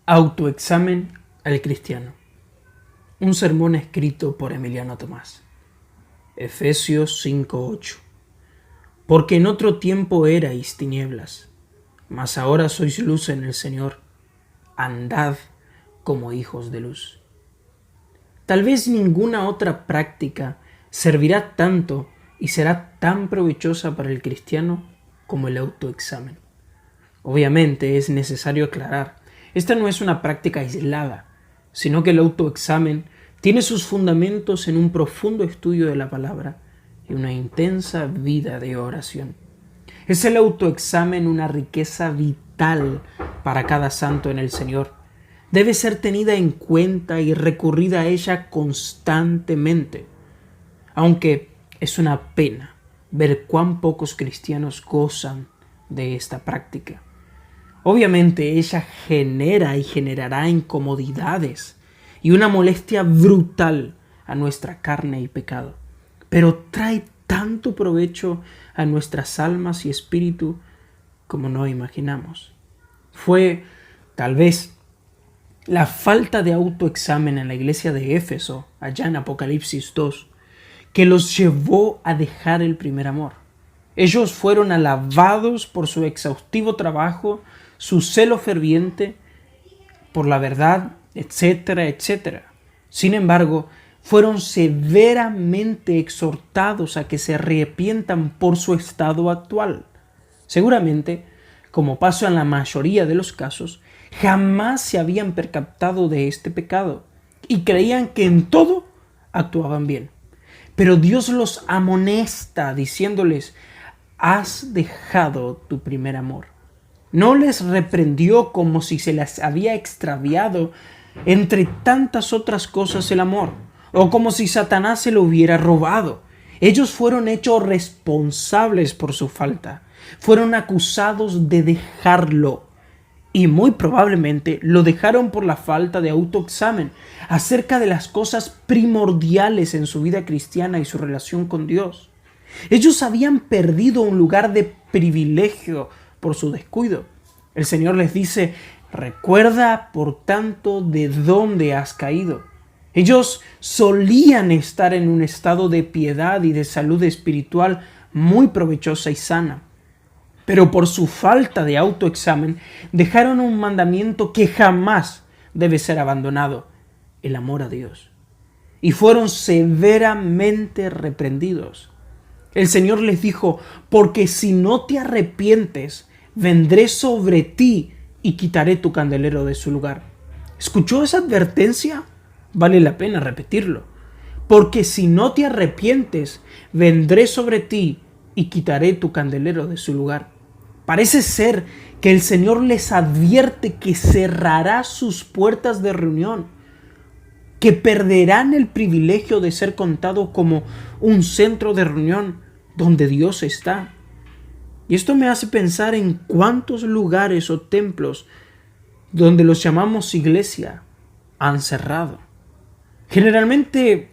Autoexamen al cristiano. Un sermón escrito por Emiliano Tomás. Efesios 5:8. Porque en otro tiempo erais tinieblas, mas ahora sois luz en el Señor. Andad como hijos de luz. Tal vez ninguna otra práctica servirá tanto y será tan provechosa para el cristiano como el autoexamen. Obviamente es necesario aclarar, esta no es una práctica aislada, sino que el autoexamen tiene sus fundamentos en un profundo estudio de la palabra y una intensa vida de oración. Es el autoexamen una riqueza vital para cada santo en el Señor. Debe ser tenida en cuenta y recurrida a ella constantemente, aunque es una pena ver cuán pocos cristianos gozan de esta práctica. Obviamente ella genera y generará incomodidades y una molestia brutal a nuestra carne y pecado, pero trae tanto provecho a nuestras almas y espíritu como no imaginamos. Fue tal vez la falta de autoexamen en la iglesia de Éfeso, allá en Apocalipsis 2, que los llevó a dejar el primer amor. Ellos fueron alabados por su exhaustivo trabajo, su celo ferviente por la verdad, etcétera, etcétera. Sin embargo, fueron severamente exhortados a que se arrepientan por su estado actual. Seguramente, como pasa en la mayoría de los casos, jamás se habían percatado de este pecado y creían que en todo actuaban bien. Pero Dios los amonesta diciéndoles: has dejado tu primer amor. No les reprendió como si se les había extraviado entre tantas otras cosas el amor, o como si Satanás se lo hubiera robado. Ellos fueron hechos responsables por su falta. Fueron acusados de dejarlo. Y muy probablemente lo dejaron por la falta de autoexamen acerca de las cosas primordiales en su vida cristiana y su relación con Dios. Ellos habían perdido un lugar de privilegio por su descuido. El Señor les dice: recuerda por tanto de dónde has caído. Ellos solían estar en un estado de piedad y de salud espiritual muy provechosa y sana. Pero por su falta de autoexamen dejaron un mandamiento que jamás debe ser abandonado: el amor a Dios. Y fueron severamente reprendidos. El Señor les dijo: porque si no te arrepientes, vendré sobre ti y quitaré tu candelero de su lugar. ¿Escuchó esa advertencia? Vale la pena repetirlo. Porque si no te arrepientes, vendré sobre ti y quitaré tu candelero de su lugar. Parece ser que el Señor les advierte que cerrará sus puertas de reunión, que perderán el privilegio de ser contado como un centro de reunión donde Dios está. Y esto me hace pensar en cuántos lugares o templos donde los llamamos iglesia han cerrado. Generalmente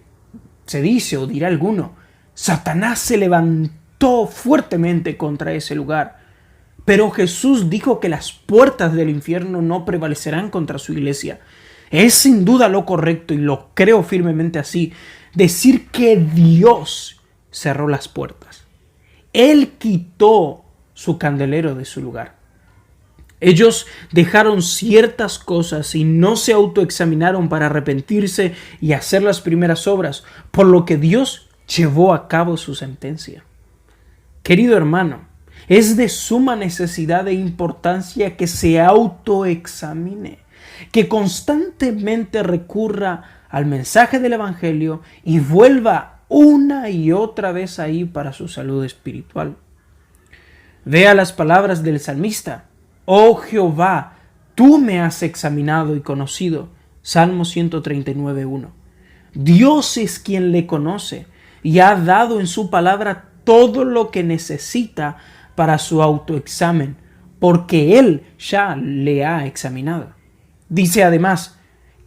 se dice o dirá alguno: Satanás se levantó fuertemente contra ese lugar, pero Jesús dijo que las puertas del infierno no prevalecerán contra su iglesia. Es sin duda lo correcto, y lo creo firmemente así, decir que Dios cerró las puertas. Él quitó su candelero de su lugar. Ellos dejaron ciertas cosas y no se autoexaminaron para arrepentirse y hacer las primeras obras, por lo que Dios llevó a cabo su sentencia. Querido hermano, es de suma necesidad e importancia que se autoexamine, que constantemente recurra al mensaje del Evangelio y vuelva una y otra vez ahí para su salud espiritual. Vea las palabras del salmista: oh Jehová, tú me has examinado y conocido. Salmo 139:1. Dios es quien le conoce y ha dado en su palabra todo lo que necesita para su autoexamen, porque Él ya le ha examinado. Dice además: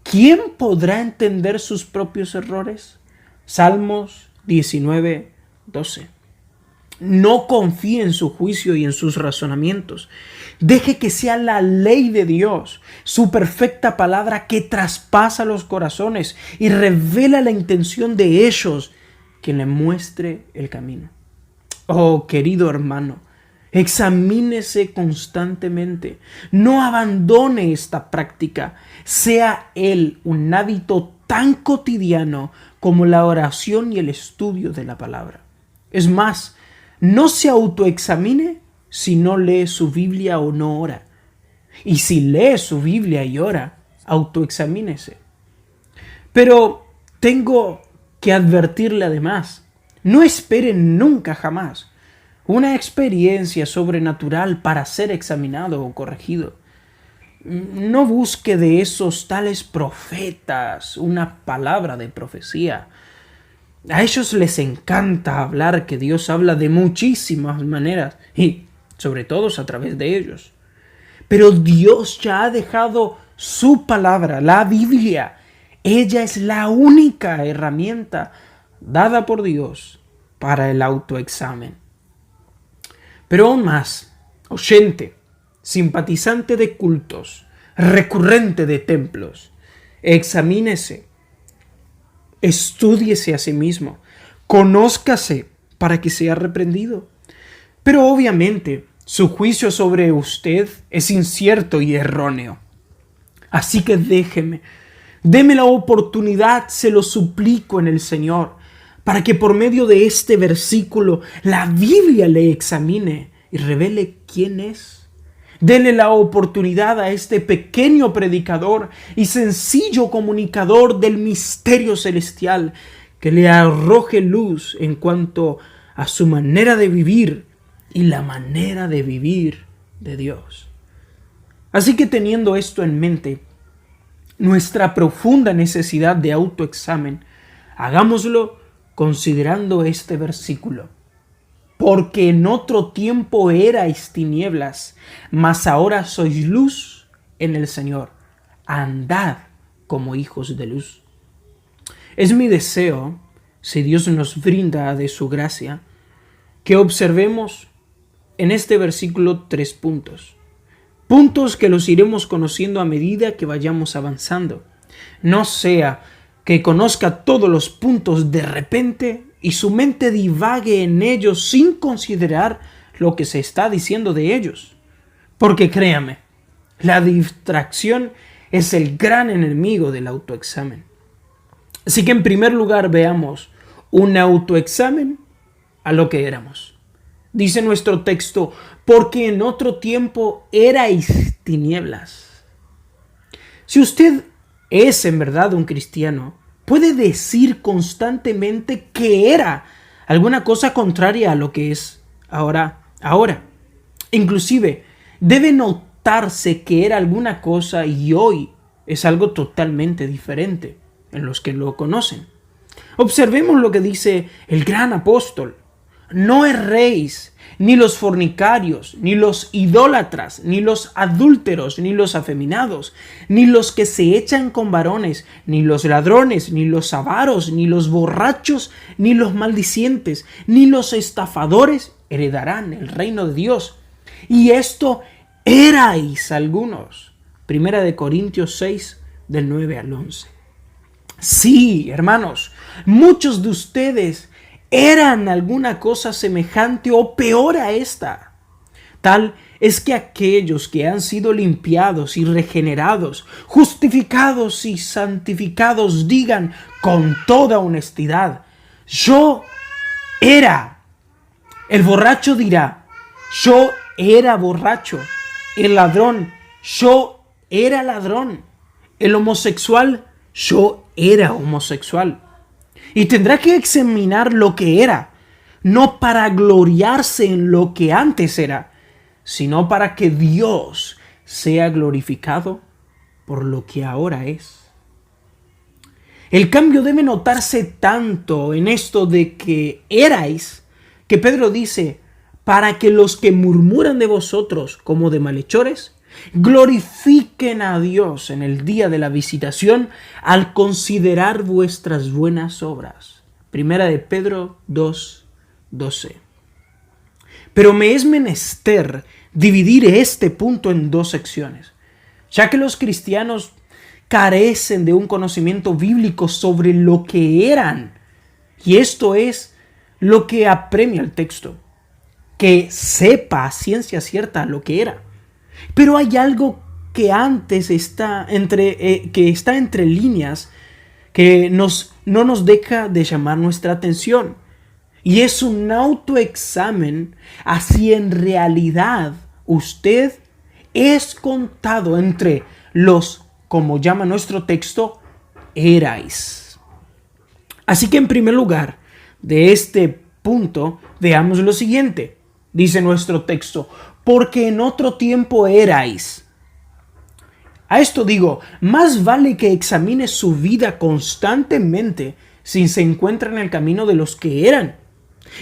¿quién podrá entender sus propios errores? Salmos 19:12. No confíe en su juicio y en sus razonamientos. Deje que sea la ley de Dios, su perfecta palabra que traspasa los corazones y revela la intención de ellos, quien le muestre el camino. Oh, querido hermano, examínese constantemente. No abandone esta práctica. Sea él un hábito tan cotidiano como la oración y el estudio de la palabra. Es más, no se autoexamine si no lee su Biblia o no ora. Y si lee su Biblia y ora, autoexamínese. Pero tengo que advertirle además, no espere nunca jamás una experiencia sobrenatural para ser examinado o corregido. No busque de esos tales profetas una palabra de profecía. A ellos les encanta hablar que Dios habla de muchísimas maneras y sobre todo a través de ellos. Pero Dios ya ha dejado su palabra, la Biblia. Ella es la única herramienta dada por Dios para el autoexamen. Pero aún más, oyente, simpatizante de cultos, recurrente de templos, examínese, estúdiese a sí mismo, conózcase para que sea reprendido. Pero obviamente su juicio sobre usted es incierto y erróneo. Así que déme la oportunidad, se lo suplico en el Señor, para que por medio de este versículo la Biblia le examine y revele quién es. Dele la oportunidad a este pequeño predicador y sencillo comunicador del misterio celestial que le arroje luz en cuanto a su manera de vivir y la manera de vivir de Dios. Así que teniendo esto en mente, nuestra profunda necesidad de autoexamen, hagámoslo considerando este versículo. Porque en otro tiempo erais tinieblas, mas ahora sois luz en el Señor. Andad como hijos de luz. Es mi deseo, si Dios nos brinda de su gracia, que observemos en este versículo 3 puntos. Puntos que los iremos conociendo a medida que vayamos avanzando. No sea que conozca todos los puntos de repente y su mente divague en ellos sin considerar lo que se está diciendo de ellos. Porque créame, la distracción es el gran enemigo del autoexamen. Así que en primer lugar veamos un autoexamen a lo que éramos. Dice nuestro texto, porque en otro tiempo erais tinieblas. Si usted es en verdad un cristiano, puede decir constantemente que era alguna cosa contraria a lo que es ahora. Inclusive, debe notarse que era alguna cosa y hoy es algo totalmente diferente en los que lo conocen. Observemos lo que dice el gran apóstol. No erréis, ni los fornicarios, ni los idólatras, ni los adúlteros, ni los afeminados, ni los que se echan con varones, ni los ladrones, ni los avaros, ni los borrachos, ni los maldicientes, ni los estafadores heredarán el reino de Dios. Y esto erais algunos. Primera de Corintios 6, del 9 al 11. Sí, hermanos, muchos de ustedes eran alguna cosa semejante o peor a esta. Tal es que aquellos que han sido limpiados y regenerados, justificados y santificados, digan con toda honestidad, yo era. El borracho dirá, yo era borracho. El ladrón, yo era ladrón. El homosexual, yo era homosexual. Y tendrá que examinar lo que era, no para gloriarse en lo que antes era, sino para que Dios sea glorificado por lo que ahora es. El cambio debe notarse tanto en esto de que erais, que Pedro dice, para que los que murmuran de vosotros como de malhechores, glorifiquen a Dios en el día de la visitación al considerar vuestras buenas obras. Primera de Pedro 2:12. Pero me es menester dividir este punto en dos secciones, ya que los cristianos carecen de un conocimiento bíblico sobre lo que eran. Y esto es lo que apremia el texto, que sepa a ciencia cierta lo que era. Pero hay algo que antes está entre líneas que no nos deja de llamar nuestra atención. Y es un autoexamen a si en realidad usted es contado entre los, como llama nuestro texto, erais. Así que en primer lugar, de este punto, veamos lo siguiente. Dice nuestro texto, porque en otro tiempo erais. A esto digo, más vale que examine su vida constantemente si se encuentra en el camino de los que eran.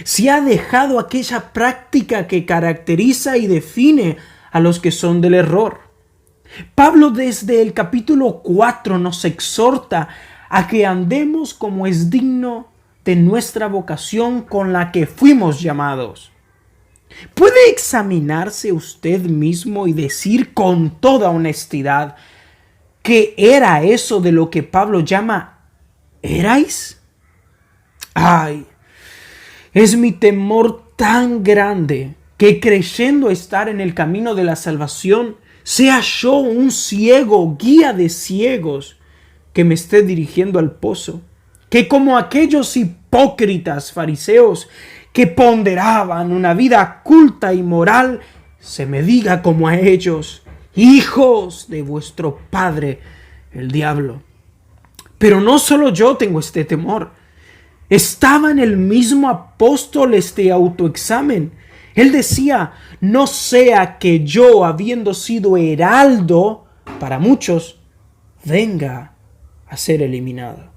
Si ha dejado aquella práctica que caracteriza y define a los que son del error. Pablo desde el capítulo 4 nos exhorta a que andemos como es digno de nuestra vocación con la que fuimos llamados. ¿Puede examinarse usted mismo y decir con toda honestidad qué era eso de lo que Pablo llama erais? ¡Ay! Es mi temor tan grande que creyendo estar en el camino de la salvación, sea yo un ciego, guía de ciegos, que me esté dirigiendo al pozo. Que como aquellos hipócritas fariseos que ponderaban una vida culta y moral, se me diga como a ellos, hijos de vuestro padre, el diablo. Pero no solo yo tengo este temor. Estaba en el mismo apóstol este autoexamen. Él decía, no sea que yo, habiendo sido heraldo para muchos, venga a ser eliminado.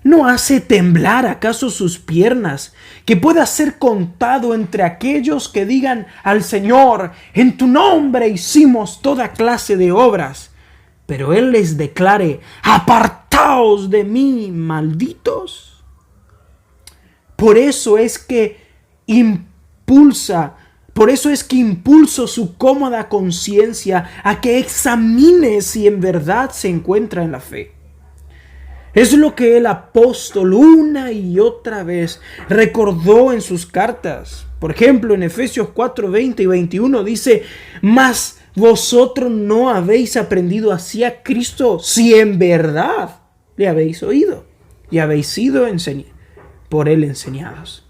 ¿No hace temblar acaso sus piernas que pueda ser contado entre aquellos que digan al Señor, en tu nombre hicimos toda clase de obras? Pero Él les declare, apartaos de mí, malditos. Por eso es que impulso su cómoda conciencia a que examine si en verdad se encuentra en la fe. Es lo que el apóstol una y otra vez recordó en sus cartas. Por ejemplo, en Efesios 4, 20 y 21 dice, mas vosotros no habéis aprendido así a Cristo si en verdad le habéis oído y habéis sido por Él enseñados.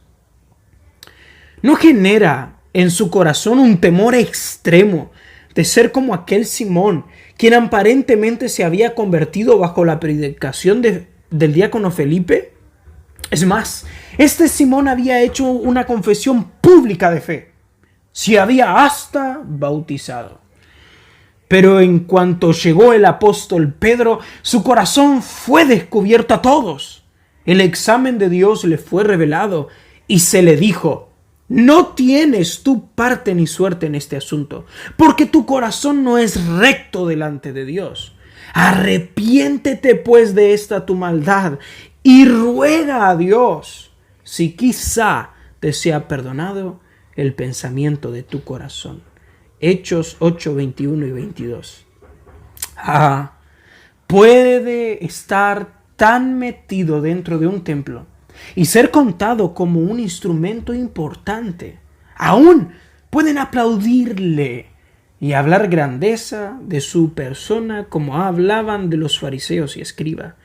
¿No genera en su corazón un temor extremo de ser como aquel Simón, quien aparentemente se había convertido bajo la predicación del diácono Felipe? Es más, este Simón había hecho una confesión pública de fe. Se había hasta bautizado. Pero en cuanto llegó el apóstol Pedro, su corazón fue descubierto a todos. El examen de Dios le fue revelado y se le dijo, no tienes tú parte ni suerte en este asunto, porque tu corazón no es recto delante de Dios. Arrepiéntete pues de esta tu maldad y ruega a Dios si quizá te sea perdonado el pensamiento de tu corazón. Hechos 8, 21 y 22. Puede estar tan metido dentro de un templo y ser contado como un instrumento importante. Aún pueden aplaudirle y hablar grandeza de su persona como hablaban de los fariseos y escribas.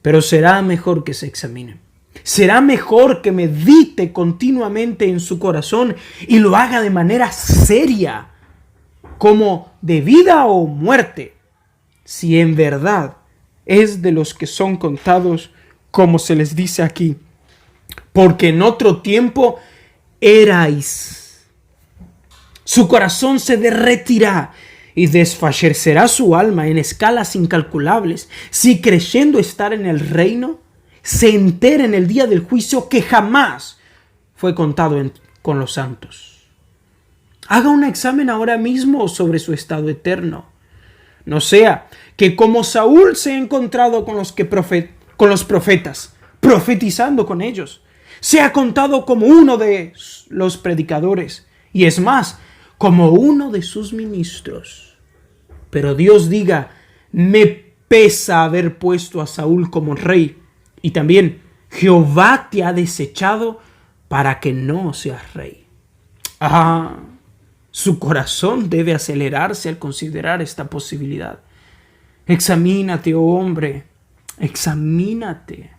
Pero será mejor que se examine. Será mejor que medite continuamente en su corazón y lo haga de manera seria, como de vida o muerte, si en verdad es de los que son contados como se les dice aquí, porque en otro tiempo erais. Su corazón se derretirá y desfallecerá su alma en escalas incalculables si creyendo estar en el reino se entera en el día del juicio que jamás fue contado con los santos. Haga un examen ahora mismo sobre su estado eterno. No sea que como Saúl se ha encontrado con los profetas, profetizando con ellos, sea contado como uno de los predicadores, y es más, como uno de sus ministros. Pero Dios diga, me pesa haber puesto a Saúl como rey, y también Jehová te ha desechado para que no seas rey. Su corazón debe acelerarse al considerar esta posibilidad. Examínate, oh hombre, examínate.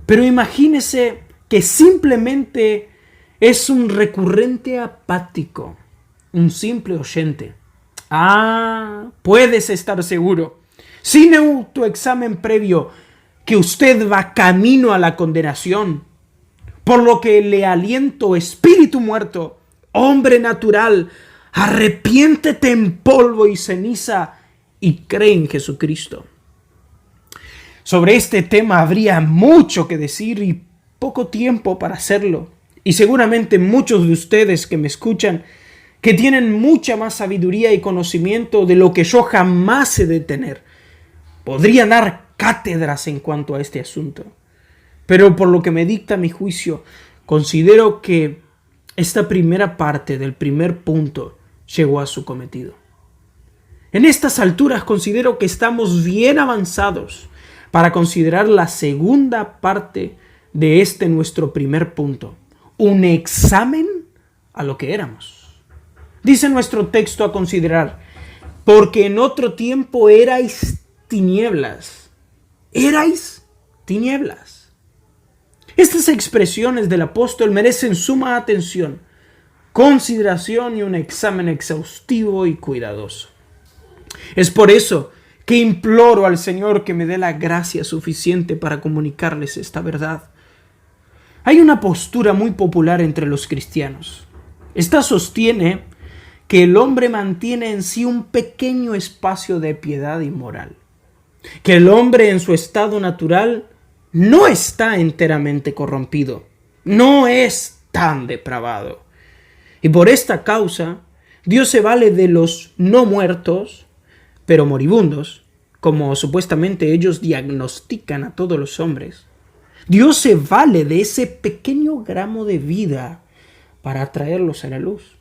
Pero imagínese que simplemente es un recurrente apático, un simple oyente. Puedes estar seguro, sin autoexamen previo, que usted va camino a la condenación. Por lo que le aliento, espíritu muerto, hombre natural, arrepiéntete en polvo y ceniza y cree en Jesucristo. Sobre este tema habría mucho que decir y poco tiempo para hacerlo. Y seguramente muchos de ustedes que me escuchan, que tienen mucha más sabiduría y conocimiento de lo que yo jamás he de tener, podrían dar cátedras en cuanto a este asunto. Pero por lo que me dicta mi juicio, considero que esta primera parte del primer punto llegó a su cometido. En estas alturas considero que estamos bien avanzados para considerar la segunda parte de este nuestro primer punto, un examen a lo que éramos. Dice nuestro texto a considerar, porque en otro tiempo erais tinieblas. Erais tinieblas. Estas expresiones del apóstol merecen suma atención, consideración y un examen exhaustivo y cuidadoso. Es por eso que imploro al Señor que me dé la gracia suficiente para comunicarles esta verdad. Hay una postura muy popular entre los cristianos. Esta sostiene que el hombre mantiene en sí un pequeño espacio de piedad y moral, que el hombre en su estado natural no está enteramente corrompido, no es tan depravado. Y por esta causa, Dios se vale de los no muertos, pero moribundos, como supuestamente ellos diagnostican a todos los hombres. Dios se vale de ese pequeño gramo de vida para atraerlos a la luz,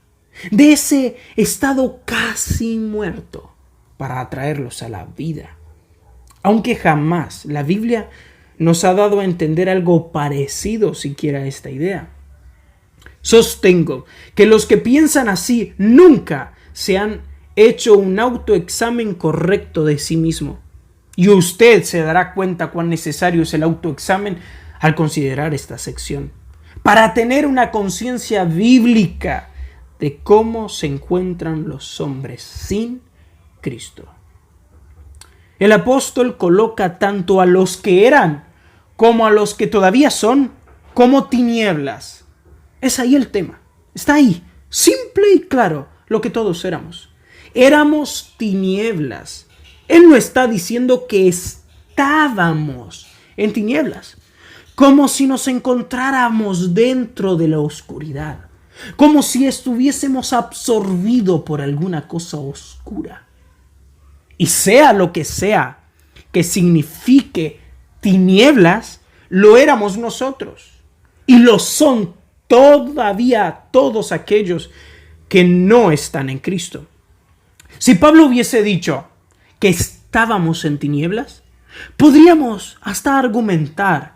de ese estado casi muerto para atraerlos a la vida. Aunque jamás la Biblia nos ha dado a entender algo parecido siquiera a esta idea. Sostengo que los que piensan así nunca se han hecho un autoexamen correcto de sí mismo. Y usted se dará cuenta cuán necesario es el autoexamen al considerar esta sección, para tener una conciencia bíblica de cómo se encuentran los hombres sin Cristo. El apóstol coloca tanto a los que eran como a los que todavía son como tinieblas. Es ahí el tema. Está ahí, simple y claro, lo que todos éramos. Éramos tinieblas. Él no está diciendo que estábamos en tinieblas, como si nos encontráramos dentro de la oscuridad, como si estuviésemos absorbidos por alguna cosa oscura. Y sea lo que sea que signifique tinieblas, lo éramos nosotros. Y lo son todavía todos aquellos que no están en Cristo. Si Pablo hubiese dicho que estábamos en tinieblas, podríamos hasta argumentar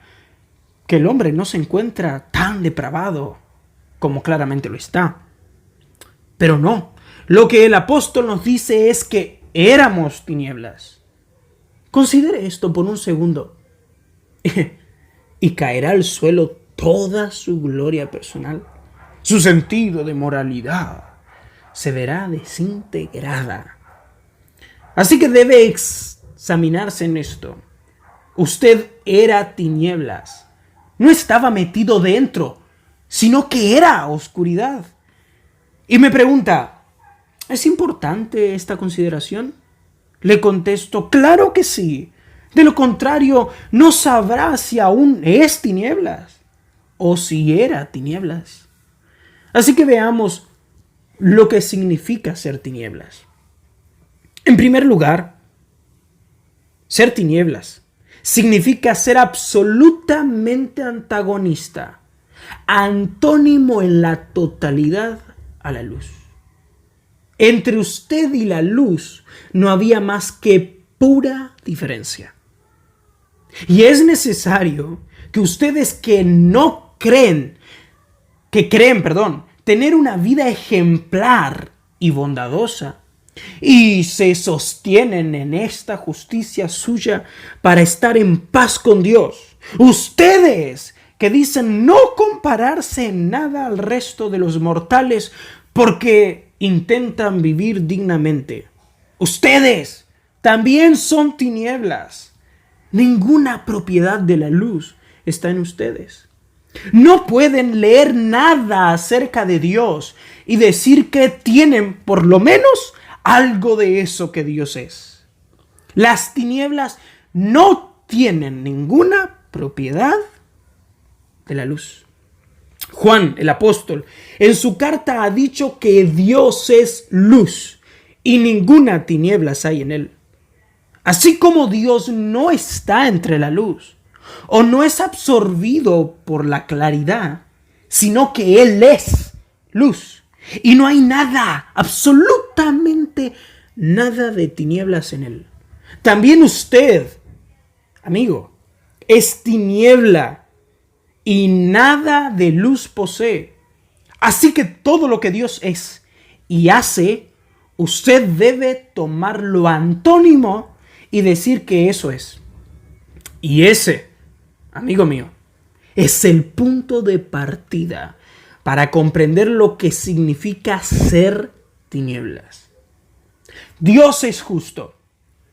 que el hombre no se encuentra tan depravado como claramente lo está. Pero no, lo que el apóstol nos dice es que éramos tinieblas. Considere esto por un segundo y caerá al suelo toda su gloria personal. Su sentido de moralidad se verá desintegrada. Así que debe examinarse en esto. Usted era tinieblas. No estaba metido dentro, sino que era oscuridad. Y me pregunta, ¿es importante esta consideración? Le contesto, claro que sí. De lo contrario, no sabrá si aún es tinieblas o si era tinieblas. Así que veamos lo que significa ser tinieblas. En primer lugar, ser tinieblas significa ser absolutamente antagonista, antónimo en la totalidad a la luz. Entre usted y la luz no había más que pura diferencia. Y es necesario que ustedes que creen, tener una vida ejemplar y bondadosa, y se sostienen en esta justicia suya para estar en paz con Dios. Ustedes que dicen no compararse en nada al resto de los mortales porque intentan vivir dignamente. Ustedes también son tinieblas. Ninguna propiedad de la luz está en ustedes. No pueden leer nada acerca de Dios y decir que tienen por lo menos algo de eso que Dios es. Las tinieblas no tienen ninguna propiedad de la luz. Juan, el apóstol, en su carta ha dicho que Dios es luz y ninguna tinieblas hay en él. Así como Dios no está entre la luz o no es absorbido por la claridad, sino que Él es luz. Y no hay nada, absolutamente nada de tinieblas en Él. También usted, amigo, es tiniebla y nada de luz posee. Así que todo lo que Dios es y hace, usted debe tomarlo antónimo y decir que eso es. Y ese, amigo mío, es el punto de partida para comprender lo que significa ser tinieblas. Dios es justo,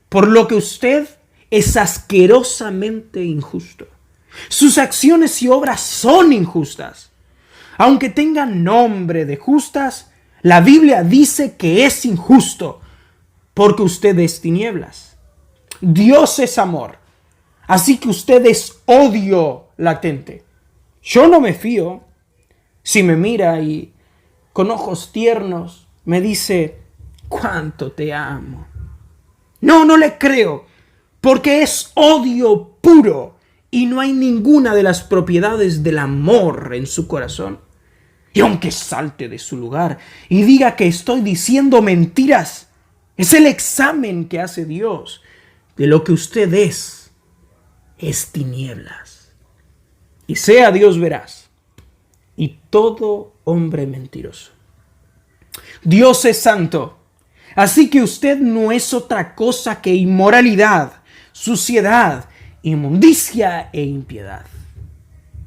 por lo que usted es asquerosamente injusto. Sus acciones y obras son injustas. Aunque tengan nombre de justas, la Biblia dice que es injusto porque usted es tinieblas. Dios es amor, así que usted es odio latente. Yo no me fío. Si me mira y con ojos tiernos me dice, cuánto te amo. No le creo, porque es odio puro y no hay ninguna de las propiedades del amor en su corazón. Y aunque salte de su lugar y diga que estoy diciendo mentiras, es el examen que hace Dios de lo que usted es tinieblas. Y sea Dios veraz y todo hombre mentiroso. Dios es santo, así que usted no es otra cosa que inmoralidad, suciedad, inmundicia e impiedad.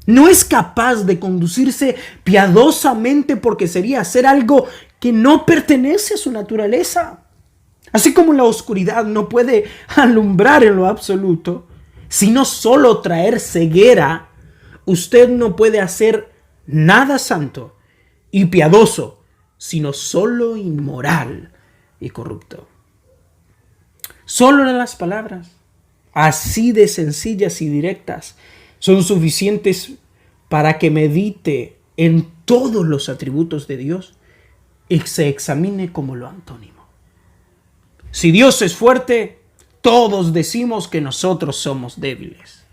No es capaz de conducirse piadosamente porque sería hacer algo que no pertenece a su naturaleza. Así como la oscuridad no puede alumbrar en lo absoluto, sino solo traer ceguera, usted no puede hacer nada santo y piadoso, sino solo inmoral y corrupto. Solo las palabras, así de sencillas y directas, son suficientes para que medite en todos los atributos de Dios y se examine como lo antónimo. Si Dios es fuerte, todos decimos que nosotros somos débiles.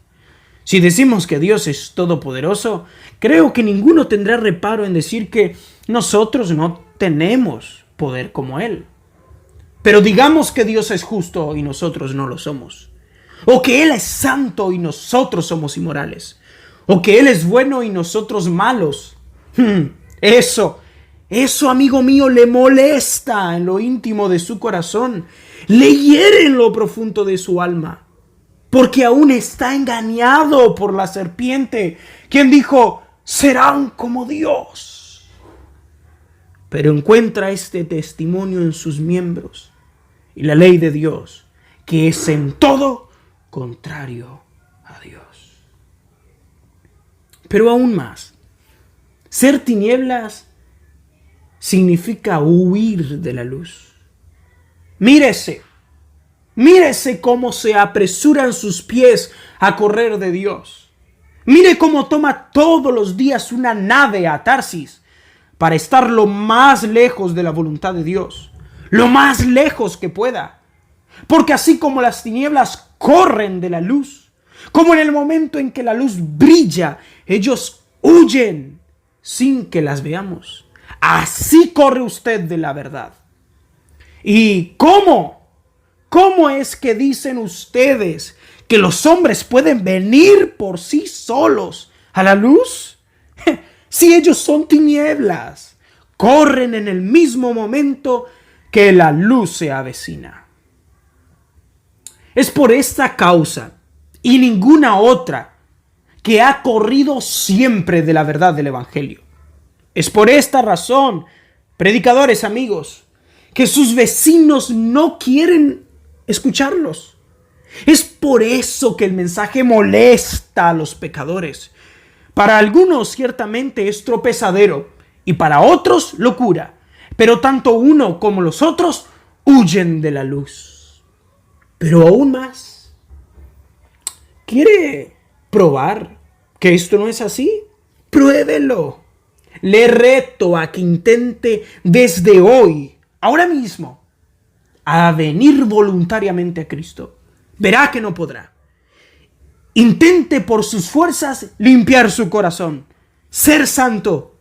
Si decimos que Dios es todopoderoso, creo que ninguno tendrá reparo en decir que nosotros no tenemos poder como Él. Pero digamos que Dios es justo y nosotros no lo somos. O que Él es santo y nosotros somos inmorales. O que Él es bueno y nosotros malos. Eso, amigo mío, le molesta en lo íntimo de su corazón. Le hiere en lo profundo de su alma. Porque aún está engañado por la serpiente, quien dijo, serán como Dios. Pero encuentra este testimonio en sus miembros y la ley de Dios, que es en todo contrario a Dios. Pero aún más, ser tinieblas significa huir de la luz. Mírese cómo se apresuran sus pies a correr de Dios. Mire cómo toma todos los días una nave a Tarsis para estar lo más lejos de la voluntad de Dios, lo más lejos que pueda. Porque así como las tinieblas corren de la luz, Como en el momento en que la luz brilla, ellos huyen sin que las veamos. Así corre usted de la verdad. ¿Y cómo? ¿Cómo es que dicen ustedes que los hombres pueden venir por sí solos a la luz? Si ellos son tinieblas, corren en el mismo momento que la luz se avecina. Es por esta causa y ninguna otra que ha corrido siempre de la verdad del Evangelio. Es por esta razón, predicadores amigos, que sus vecinos no quieren escucharlos. Es por eso que el mensaje molesta a los pecadores. Para algunos ciertamente es tropezadero y para otros locura, pero tanto uno como los otros huyen de la luz. Pero aún más, ¿quiere probar que esto no es así? Pruébelo. Le reto a que intente desde hoy, ahora mismo, a venir voluntariamente a Cristo. Verá que no podrá. Intente por sus fuerzas limpiar su corazón, ser santo.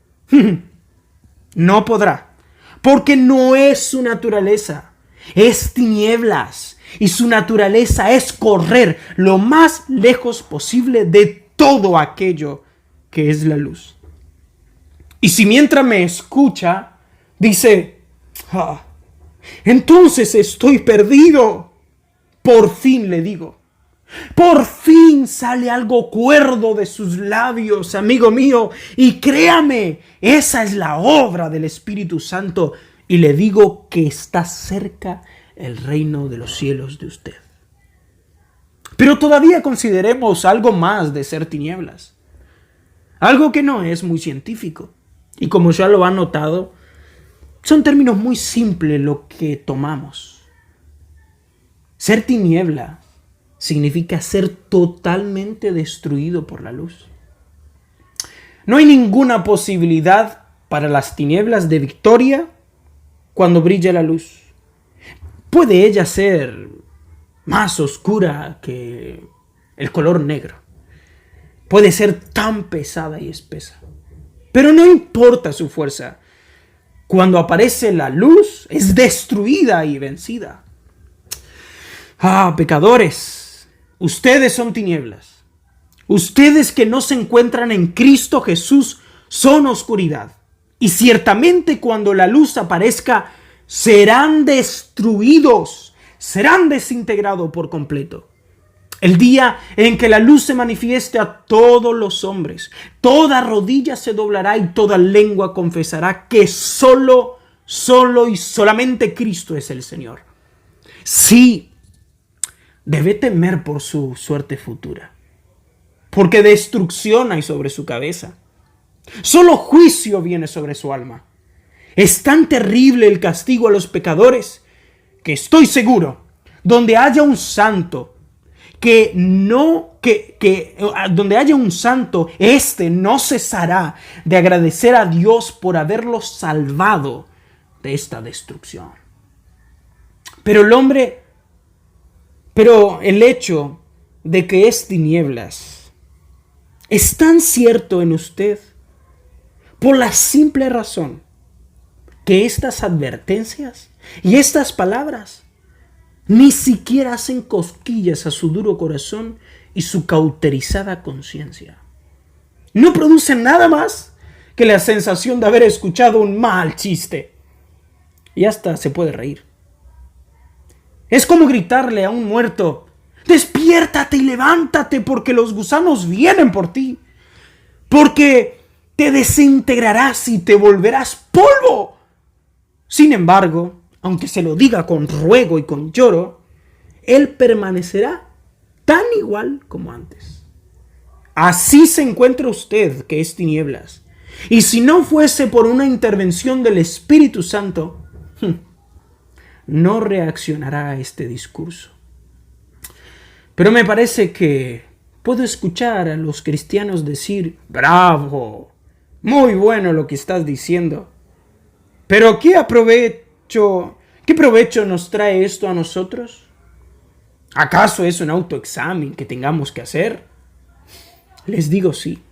No podrá, porque no es su naturaleza, es tinieblas. Y su naturaleza es correr lo más lejos posible de todo aquello que es la luz. Y si mientras me escucha, dice, entonces estoy perdido. Por fin le digo, por fin sale algo cuerdo de sus labios, amigo mío. Y créame, esa es la obra del Espíritu Santo. Y le digo que está cerca el reino de los cielos de usted. Pero todavía consideremos algo más de ser tinieblas. Algo que no es muy científico. Y como ya lo han notado, son términos muy simples lo que tomamos. Ser tiniebla significa ser totalmente destruido por la luz. No hay ninguna posibilidad para las tinieblas de victoria cuando brilla la luz. Puede ella ser más oscura que el color negro. Puede ser tan pesada y espesa. Pero no importa su fuerza. Cuando aparece la luz, es destruida y vencida. Pecadores, ustedes son tinieblas. Ustedes que no se encuentran en Cristo Jesús son oscuridad. Y ciertamente cuando la luz aparezca, serán destruidos, serán desintegrados por completo. El día en que la luz se manifieste a todos los hombres, toda rodilla se doblará y toda lengua confesará que solo y solamente Cristo es el Señor. Sí, debe temer por su suerte futura, porque destrucción hay sobre su cabeza. Solo juicio viene sobre su alma. Es tan terrible el castigo a los pecadores que estoy seguro, donde haya un santo, donde haya un santo, éste no cesará de agradecer a Dios por haberlos salvado de esta destrucción. Pero el hecho de que es tinieblas es tan cierto en usted por la simple razón que estas advertencias y estas palabras ni siquiera hacen cosquillas a su duro corazón y su cauterizada conciencia. No producen nada más que la sensación de haber escuchado un mal chiste. Y hasta se puede reír. Es como gritarle a un muerto: despiértate y levántate, porque los gusanos vienen por ti. Porque te desintegrarás y te volverás polvo. Sin embargo, aunque se lo diga con ruego y con lloro, él permanecerá tan igual como antes. Así se encuentra usted, que es tinieblas. Y si no fuese por una intervención del Espíritu Santo, no reaccionará a este discurso. Pero me parece que puedo escuchar a los cristianos decir: bravo, muy bueno lo que estás diciendo. Pero ¿qué provecho nos trae esto a nosotros? ¿Acaso es un autoexamen que tengamos que hacer? Les digo sí.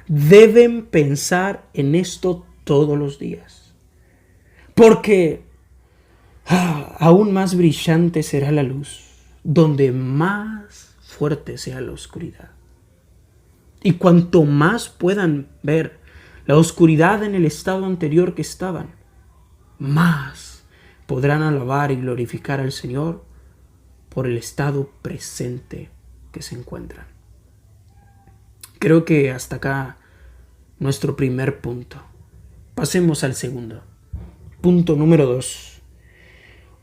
Deben pensar en esto todos los días. Porque aún más brillante será la luz, donde más fuerte sea la oscuridad. Y cuanto más puedan ver la oscuridad en el estado anterior que estaban, más podrán alabar y glorificar al Señor por el estado presente que se encuentran. Creo que hasta acá nuestro primer punto. Pasemos al segundo. Punto número 2.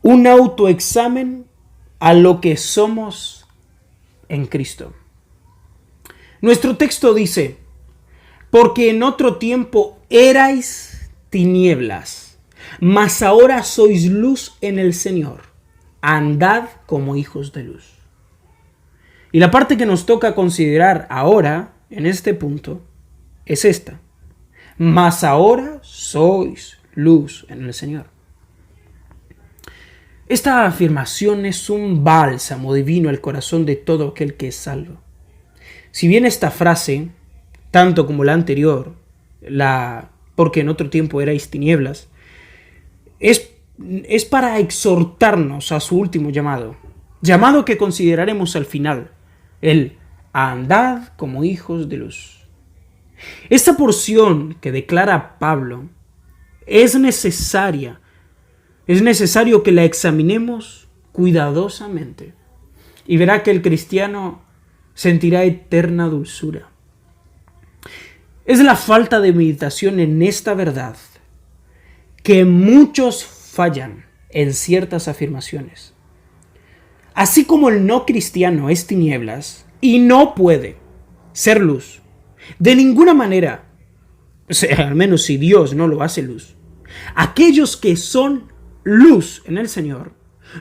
Un autoexamen a lo que somos en Cristo. Nuestro texto dice: porque en otro tiempo erais tinieblas, mas ahora sois luz en el Señor. Andad como hijos de luz. Y la parte que nos toca considerar ahora, en este punto, es esta: mas ahora sois luz en el Señor. Esta afirmación es un bálsamo divino al corazón de todo aquel que es salvo. Si bien esta frase, tanto como la anterior, porque en otro tiempo erais tinieblas, es para exhortarnos a su último llamado que consideraremos al final, el andad como hijos de luz. Esta porción que declara Pablo es necesario que la examinemos cuidadosamente, y verá que el cristiano sentirá eterna dulzura. Es la falta de meditación en esta verdad que muchos fallan en ciertas afirmaciones. Así como el no cristiano es tinieblas y no puede ser luz de ninguna manera, o sea, al menos si Dios no lo hace luz, aquellos que son luz en el Señor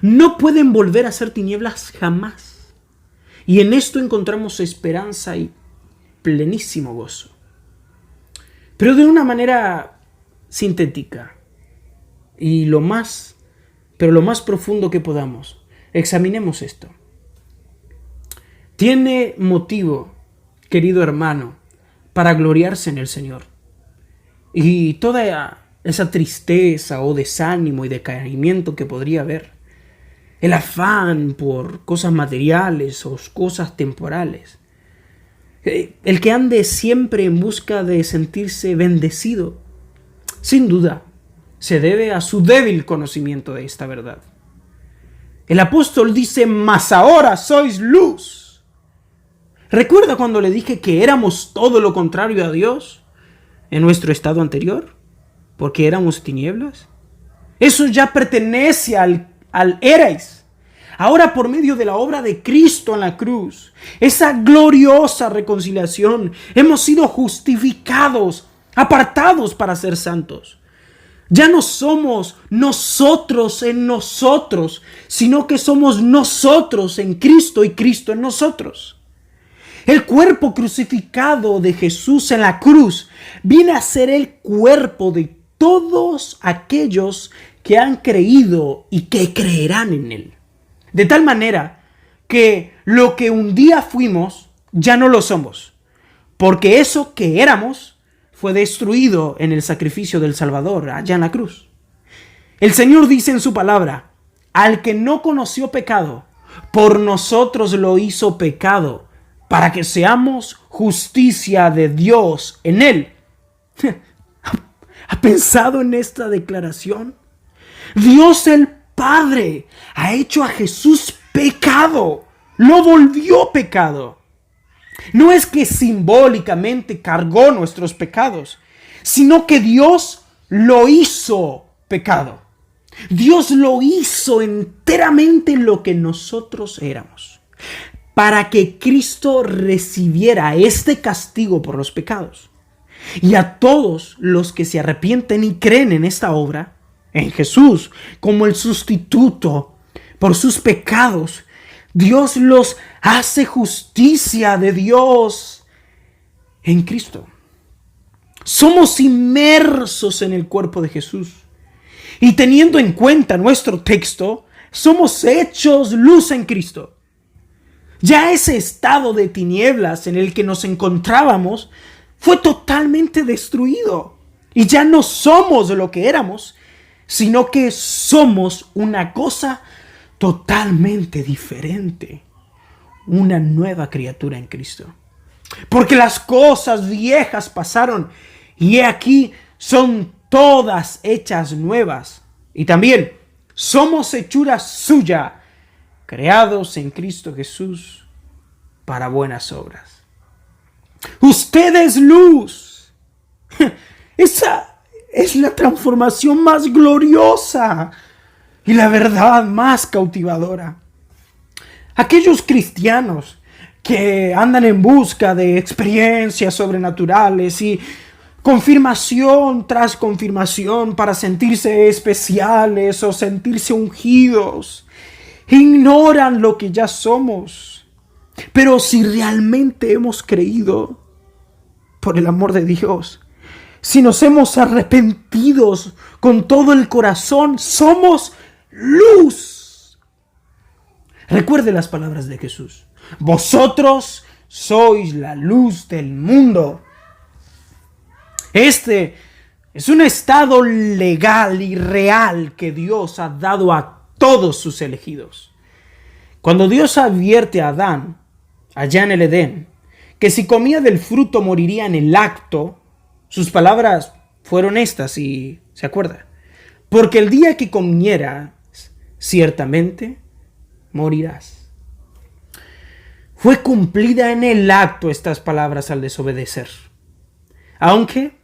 no pueden volver a ser tinieblas jamás. Y en esto encontramos esperanza y plenísimo gozo. Pero de una manera sintética y lo más profundo que podamos, examinemos esto. Tiene motivo, querido hermano, para gloriarse en el Señor. Y toda esa tristeza o desánimo y decaimiento que podría haber, el afán por cosas materiales o cosas temporales, el que ande siempre en busca de sentirse bendecido, sin duda, se debe a su débil conocimiento de esta verdad. El apóstol dice: mas ahora sois luz. ¿Recuerda cuando le dije que éramos todo lo contrario a Dios en nuestro estado anterior? Porque éramos tinieblas. Eso ya pertenece al erais. Ahora, por medio de la obra de Cristo en la cruz, esa gloriosa reconciliación, hemos sido justificados, apartados para ser santos. Ya no somos nosotros en nosotros, sino que somos nosotros en Cristo y Cristo en nosotros. El cuerpo crucificado de Jesús en la cruz viene a ser el cuerpo de todos aquellos que han creído y que creerán en Él. De tal manera que lo que un día fuimos, ya no lo somos, porque eso que éramos fue destruido en el sacrificio del Salvador, allá en la cruz. El Señor dice en su palabra: al que no conoció pecado, por nosotros lo hizo pecado, para que seamos justicia de Dios en Él. ¿Ha pensado en esta declaración? Dios el Padre ha hecho a Jesús pecado, lo volvió pecado. No es que simbólicamente cargó nuestros pecados, sino que Dios lo hizo pecado. Dios lo hizo enteramente lo que nosotros éramos, para que Cristo recibiera este castigo por los pecados. Y a todos los que se arrepienten y creen en esta obra, en Jesús, como el sustituto por sus pecados, Dios los hace justicia de Dios en Cristo. Somos inmersos en el cuerpo de Jesús. Y teniendo en cuenta nuestro texto, somos hechos luz en Cristo. Ya ese estado de tinieblas en el que nos encontrábamos fue totalmente destruido. Y ya no somos lo que éramos, sino que somos una cosa totalmente diferente. Una nueva criatura en Cristo. Porque las cosas viejas pasaron y he aquí son todas hechas nuevas. Y también somos hechura suya, creados en Cristo Jesús para buenas obras. Usted es luz. Esa es la transformación más gloriosa y la verdad más cautivadora. Aquellos cristianos que andan en busca de experiencias sobrenaturales y confirmación tras confirmación para sentirse especiales o sentirse ungidos, ignoran lo que ya somos. Pero si realmente hemos creído, por el amor de Dios, si nos hemos arrepentido con todo el corazón, somos luz. Recuerde las palabras de Jesús. Vosotros sois la luz del mundo. Este es un estado legal y real que Dios ha dado a todos sus elegidos. Cuando Dios advierte a Adán, allá en el Edén, que si comía del fruto moriría en el acto, sus palabras fueron estas, y se acuerda. Porque el día que comieras, ciertamente morirás. Fue cumplida en el acto estas palabras al desobedecer. Aunque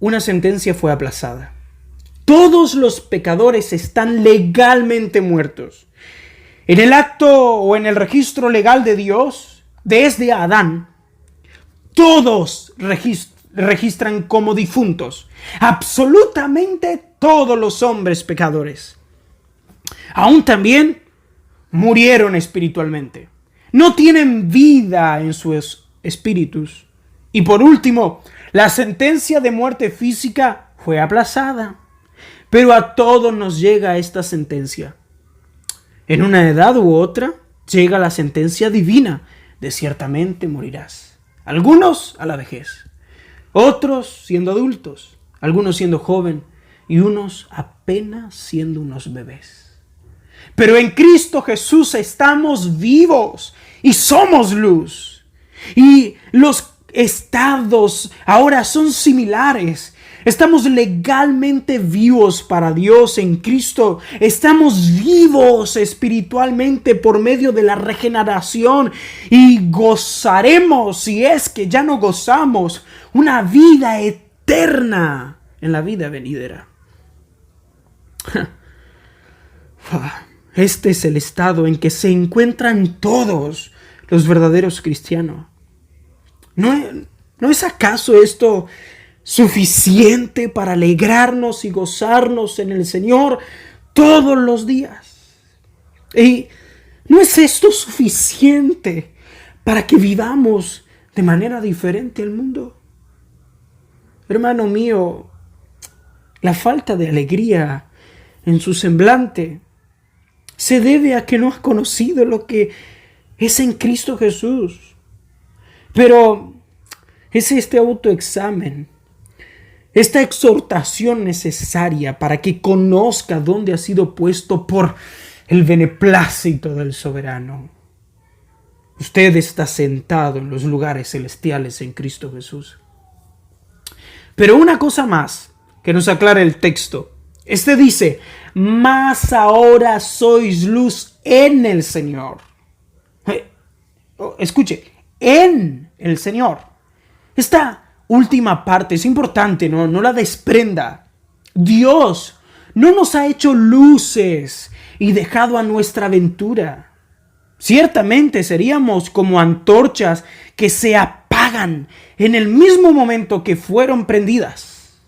una sentencia fue aplazada. Todos los pecadores están legalmente muertos. En el acto o en el registro legal de Dios, desde Adán, todos registran como difuntos. Absolutamente todos los hombres pecadores. Aún también murieron espiritualmente. No tienen vida en sus espíritus. Y por último, la sentencia de muerte física fue aplazada. Pero a todos nos llega esta sentencia. En una edad u otra llega la sentencia divina de ciertamente morirás. Algunos a la vejez, otros siendo adultos, algunos siendo joven y unos apenas siendo unos bebés. Pero en Cristo Jesús estamos vivos y somos luz. Y los estados ahora son similares. Estamos legalmente vivos para Dios en Cristo. Estamos vivos espiritualmente por medio de la regeneración. Y gozaremos, si es que ya no gozamos, una vida eterna en la vida venidera. Este es el estado en que se encuentran todos los verdaderos cristianos. ¿No es acaso esto suficiente para alegrarnos y gozarnos en el Señor todos los días? ¿Y no es esto suficiente para que vivamos de manera diferente al mundo? Hermano mío, la falta de alegría en su semblante se debe a que no has conocido lo que es en Cristo Jesús. Pero es este autoexamen, esta exhortación necesaria para que conozca dónde ha sido puesto por el beneplácito del soberano. Usted está sentado en los lugares celestiales en Cristo Jesús. Pero una cosa más que nos aclara el texto. Este dice, mas ahora sois luz en el Señor. Escuche, en el Señor. Esta última parte es importante, no la desprenda. Dios no nos ha hecho luces y dejado a nuestra aventura. Ciertamente seríamos como antorchas que se apagan en el mismo momento que fueron prendidas.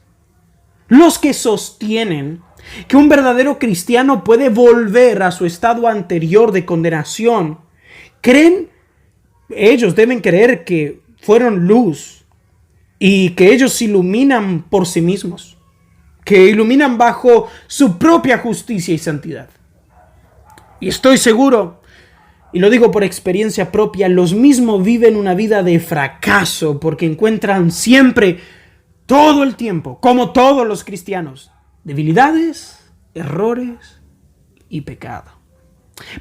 Los que sostienen que un verdadero cristiano puede volver a su estado anterior de condenación, ellos deben creer que fueron luz y que ellos se iluminan por sí mismos, que iluminan bajo su propia justicia y santidad. Y estoy seguro, y lo digo por experiencia propia, los mismos viven una vida de fracaso porque encuentran siempre, todo el tiempo, como todos los cristianos, debilidades, errores y pecado.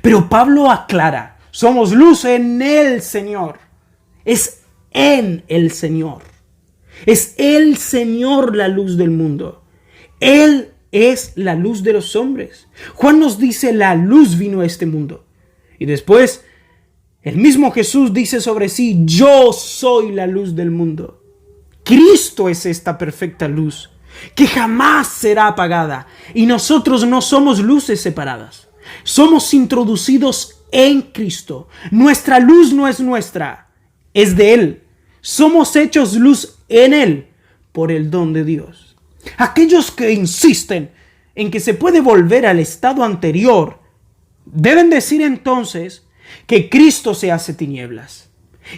Pero Pablo aclara, somos luz en el Señor. Es en el Señor. Es el Señor la luz del mundo. Él es la luz de los hombres. Juan nos dice, la luz vino a este mundo. Y después, el mismo Jesús dice sobre sí, yo soy la luz del mundo. Cristo es esta perfecta luz que jamás será apagada. Y nosotros no somos luces separadas. Somos introducidos en Cristo. Nuestra luz no es nuestra, es de Él. Somos hechos luz en Él por el don de Dios. Aquellos que insisten en que se puede volver al estado anterior deben decir entonces que Cristo se hace tinieblas,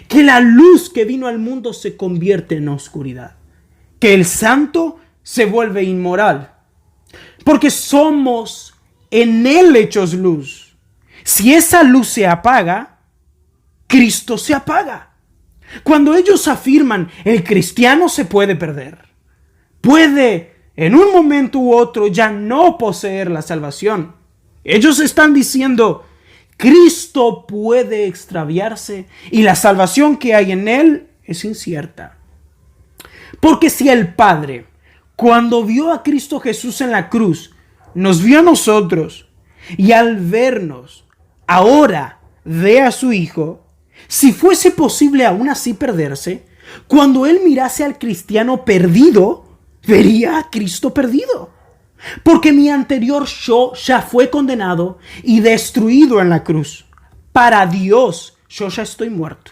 que la luz que vino al mundo se convierte en oscuridad, que el santo se vuelve inmoral, porque somos en Él hechos luz. Si esa luz se apaga, Cristo se apaga. Cuando ellos afirman el cristiano se puede perder, puede en un momento u otro ya no poseer la salvación, ellos están diciendo Cristo puede extraviarse y la salvación que hay en Él es incierta. Porque si el Padre, cuando vio a Cristo Jesús en la cruz, nos vio a nosotros y al vernos ahora ve a su Hijo, si fuese posible aún así perderse, cuando Él mirase al cristiano perdido, vería a Cristo perdido. Porque mi anterior yo ya fue condenado y destruido en la cruz. Para Dios yo ya estoy muerto.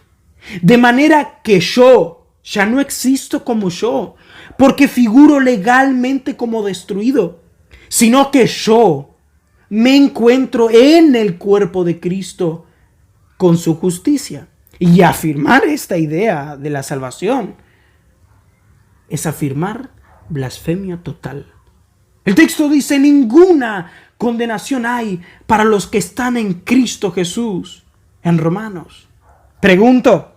De manera que yo ya no existo como yo, porque figuro legalmente como destruido, sino que yo me encuentro en el cuerpo de Cristo con su justicia. Y afirmar esta idea de la salvación es afirmar blasfemia total. El texto dice, ninguna condenación hay para los que están en Cristo Jesús, en Romanos. Pregunto,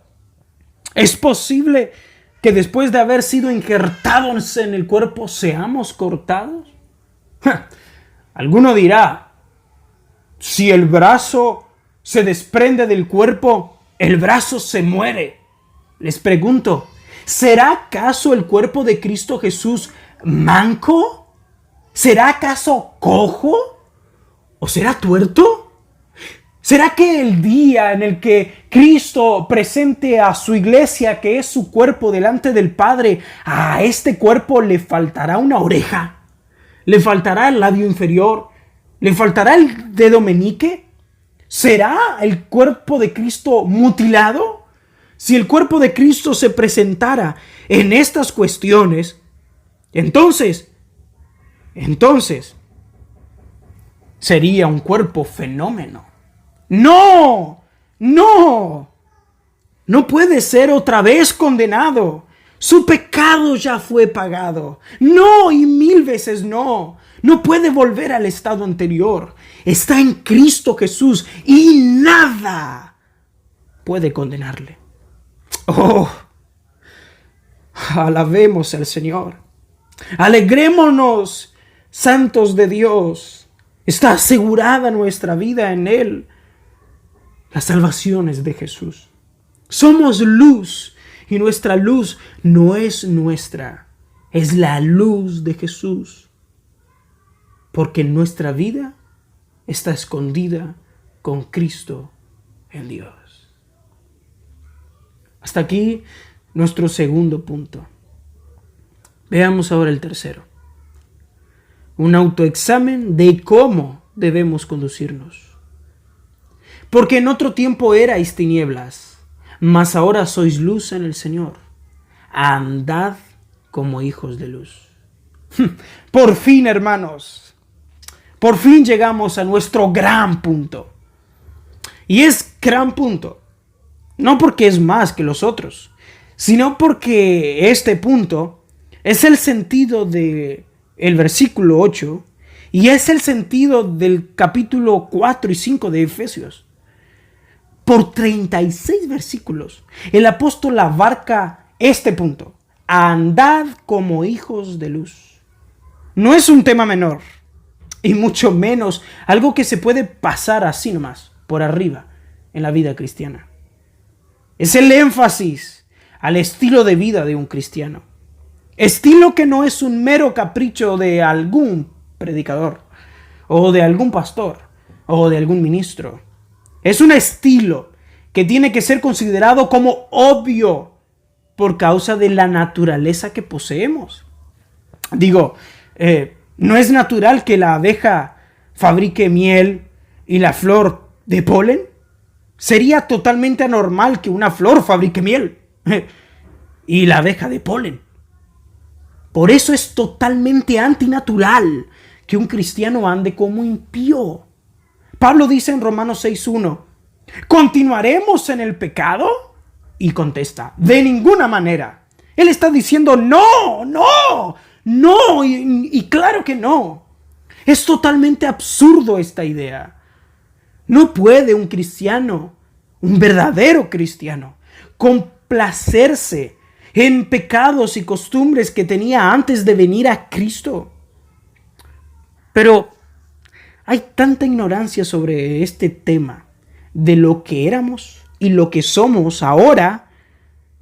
¿es posible que después de haber sido injertados en el cuerpo seamos cortados? Alguno dirá, si el brazo se desprende del cuerpo, el brazo se muere. Les pregunto, ¿será acaso el cuerpo de Cristo Jesús manco? ¿Será acaso cojo? ¿O será tuerto? ¿Será que el día en el que Cristo presente a su iglesia, que es su cuerpo delante del Padre, a este cuerpo le faltará una oreja? ¿Le faltará el labio inferior? ¿Le faltará el dedo meñique? ¿Será el cuerpo de Cristo mutilado? Si el cuerpo de Cristo se presentara en estas cuestiones, entonces sería un cuerpo fenómeno. No puede ser otra vez condenado. Su pecado ya fue pagado. No, y 1000 veces no. No puede volver al estado anterior. Está en Cristo Jesús y nada puede condenarle. Oh, alabemos al Señor. Alegrémonos, santos de Dios. Está asegurada nuestra vida en Él. La salvación es de Jesús. Somos luz y nuestra luz no es nuestra, es la luz de Jesús. Porque nuestra vida está escondida con Cristo en Dios. Hasta aquí nuestro segundo punto. Veamos ahora el tercero. Un autoexamen de cómo debemos conducirnos. Porque en otro tiempo erais tinieblas, mas ahora sois luz en el Señor. Andad como hijos de luz. Por fin, hermanos, por fin llegamos a nuestro gran punto. Y es gran punto, no porque es más que los otros, sino porque este punto es el sentido del versículo 8 Y es el sentido del capítulo 4 y 5 de Efesios. Por 36 versículos, el apóstol abarca este punto. Andad como hijos de luz. No es un tema menor, y mucho menos algo que se puede pasar así nomás, por arriba, en la vida cristiana. Es el énfasis al estilo de vida de un cristiano. Estilo que no es un mero capricho de algún predicador, o de algún pastor, o de algún ministro. Es un estilo que tiene que ser considerado como obvio por causa de la naturaleza que poseemos. Digo, ¿no es natural que la abeja fabrique miel y la flor de polen? Sería totalmente anormal que una flor fabrique miel y la abeja de polen. Por eso es totalmente antinatural que un cristiano ande como impío. Pablo dice en Romanos 6:1, ¿continuaremos en el pecado? Y contesta, de ninguna manera. Él está diciendo, no, y claro que no. Es totalmente absurdo esta idea. No puede un cristiano, un verdadero cristiano, complacerse en pecados y costumbres que tenía antes de venir a Cristo. Pero hay tanta ignorancia sobre este tema de lo que éramos y lo que somos ahora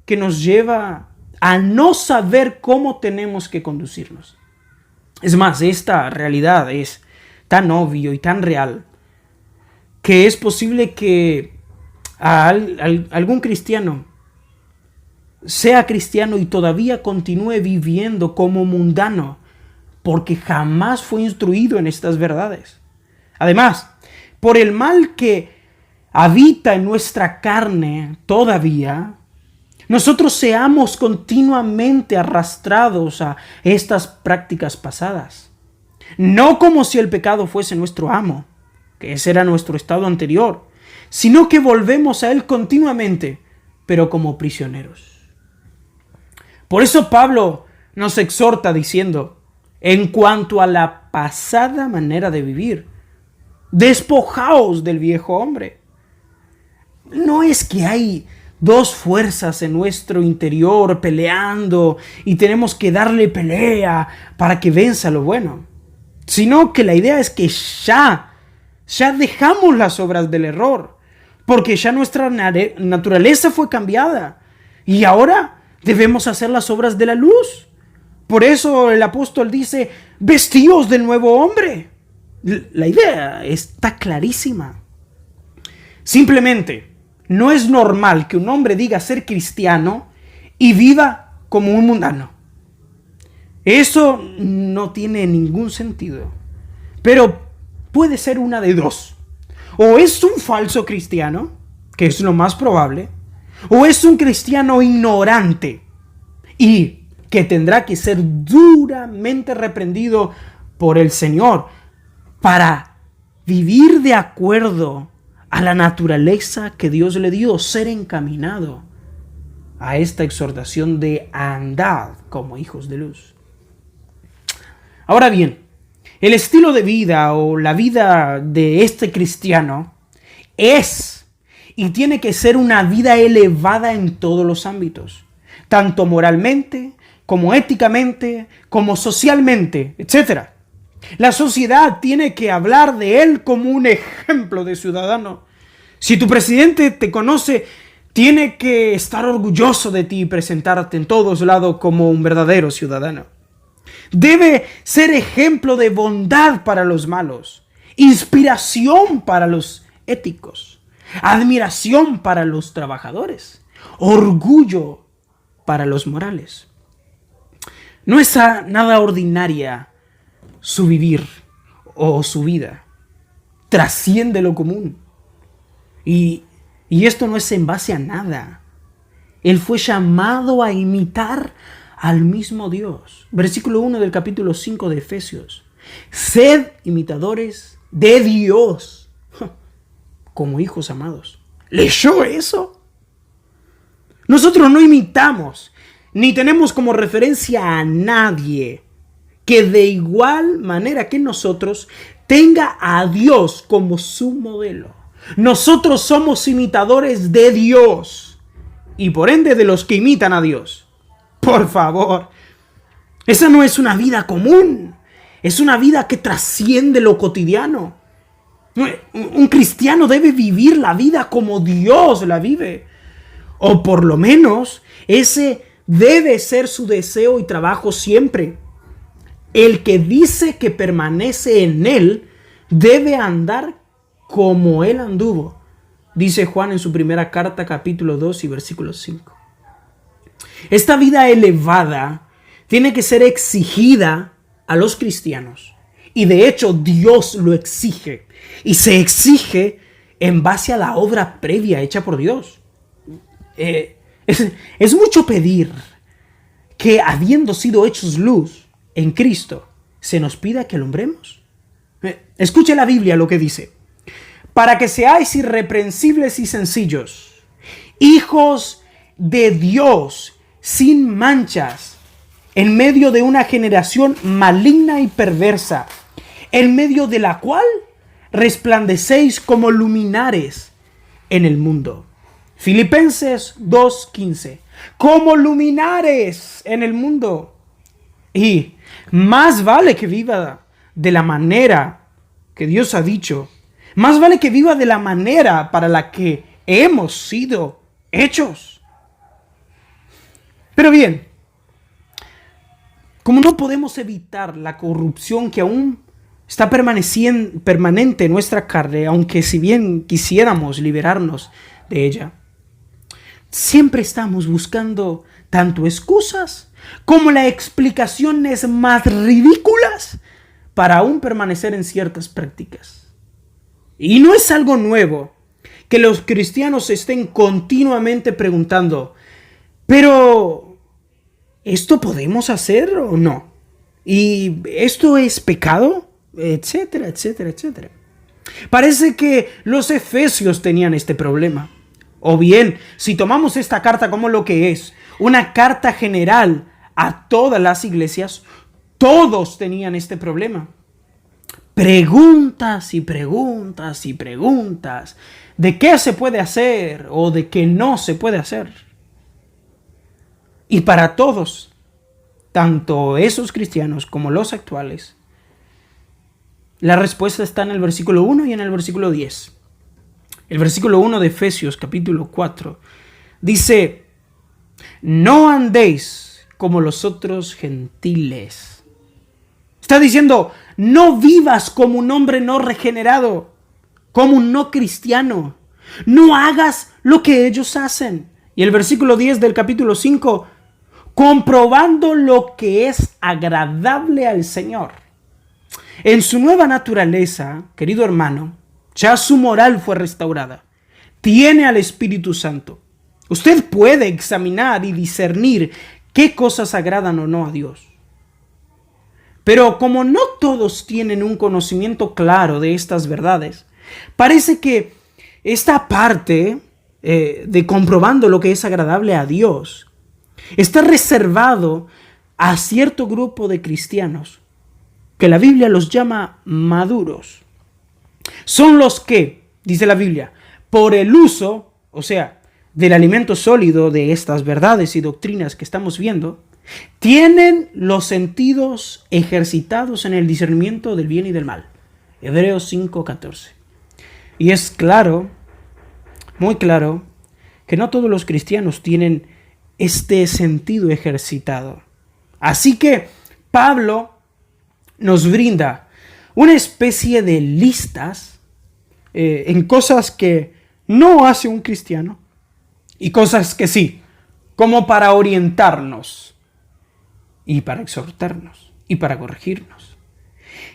que nos lleva a no saber cómo tenemos que conducirnos. Es más, esta realidad es tan obvio y tan real que es posible que algún cristiano sea cristiano y todavía continúe viviendo como mundano porque jamás fue instruido en estas verdades. Además, por el mal que habita en nuestra carne todavía, nosotros seamos continuamente arrastrados a estas prácticas pasadas. No como si el pecado fuese nuestro amo, que ese era nuestro estado anterior, sino que volvemos a él continuamente, pero como prisioneros. Por eso Pablo nos exhorta diciendo, en cuanto a la pasada manera de vivir, despojaos del viejo hombre. No es que hay dos fuerzas en nuestro interior peleando y tenemos que darle pelea para que venza lo bueno, sino que la idea es que ya dejamos las obras del error, porque ya nuestra naturaleza fue cambiada y ahora debemos hacer las obras de la luz. Por eso el apóstol dice, vestíos del nuevo hombre. La idea está clarísima. Simplemente, no es normal que un hombre diga ser cristiano y viva como un mundano. Eso no tiene ningún sentido. Pero puede ser una de dos. O es un falso cristiano, que es lo más probable, o es un cristiano ignorante y que tendrá que ser duramente reprendido por el Señor para vivir de acuerdo a la naturaleza que Dios le dio, ser encaminado a esta exhortación de andad como hijos de luz. Ahora bien, el estilo de vida o la vida de este cristiano es y tiene que ser una vida elevada en todos los ámbitos, tanto moralmente, como éticamente, como socialmente, etc. La sociedad tiene que hablar de él como un ejemplo de ciudadano. Si tu presidente te conoce, tiene que estar orgulloso de ti y presentarte en todos lados como un verdadero ciudadano. Debe ser ejemplo de bondad para los malos, inspiración para los éticos, admiración para los trabajadores, orgullo para los morales. No es nada ordinaria su vivir o su vida. Trasciende lo común. Y esto no es en base a nada. Él fue llamado a imitar al mismo Dios. Versículo 1 del capítulo 5 de Efesios. Sed imitadores de Dios como hijos amados. ¿Leyó eso? Nosotros no imitamos ni tenemos como referencia a nadie que de igual manera que nosotros tenga a Dios como su modelo. Nosotros somos imitadores de Dios y por ende de los que imitan a Dios. Por favor, esa no es una vida común, es una vida que trasciende lo cotidiano. Un cristiano debe vivir la vida como Dios la vive, o por lo menos ese debe ser su deseo y trabajo siempre. El que dice que permanece en Él debe andar como Él anduvo, dice Juan en su primera carta, capítulo 2 y versículo 5. Esta vida elevada tiene que ser exigida a los cristianos. Y de hecho Dios lo exige. Y se exige en base a la obra previa hecha por Dios. Es mucho pedir que habiendo sido hechos luz en Cristo, se nos pida que alumbremos. Escuche la Biblia lo que dice. Para que seáis irreprensibles y sencillos, hijos de Dios sin manchas, en medio de una generación maligna y perversa, en medio de la cual resplandecéis como luminares en el mundo. Filipenses 2:15. Como luminares en el mundo. Y más vale que viva de la manera que Dios ha dicho. Más vale que viva de la manera para la que hemos sido hechos. Pero bien, como no podemos evitar la corrupción que aún está permanente en nuestra carne, aunque si bien quisiéramos liberarnos de ella, siempre estamos buscando tanto excusas como las explicaciones más ridículas para aún permanecer en ciertas prácticas. Y no es algo nuevo que los cristianos estén continuamente preguntando, pero ¿esto podemos hacer o no? ¿Y esto es pecado? Etcétera, etcétera, etcétera. Parece que los efesios tenían este problema. O bien, si tomamos esta carta como lo que es, una carta general a todas las iglesias, todos tenían este problema. Preguntas y preguntas y preguntas de qué se puede hacer o de qué no se puede hacer. Y para todos, tanto esos cristianos como los actuales, la respuesta está en el versículo 1 y en el versículo 10. El versículo 1 de Efesios capítulo 4 dice: no andéis como los otros gentiles. Está diciendo, no vivas como un hombre no regenerado, como un no cristiano. No hagas lo que ellos hacen. Y el versículo 10 del capítulo 5, comprobando lo que es agradable al Señor. En su nueva naturaleza, querido hermano, ya su moral fue restaurada. Tiene al Espíritu Santo. Usted puede examinar y discernir qué cosas agradan o no a Dios. Pero como no todos tienen un conocimiento claro de estas verdades, parece que esta parte de comprobando lo que es agradable a Dios está reservado a cierto grupo de cristianos que la Biblia los llama maduros. Son los que, dice la Biblia, por el uso, o sea, del alimento sólido de estas verdades y doctrinas que estamos viendo, tienen los sentidos ejercitados en el discernimiento del bien y del mal. Hebreos 5:14. Y es claro, muy claro, que no todos los cristianos tienen este sentido ejercitado. Así que Pablo nos brinda una especie de listas en cosas que no hace un cristiano y cosas que sí, como para orientarnos y para exhortarnos y para corregirnos.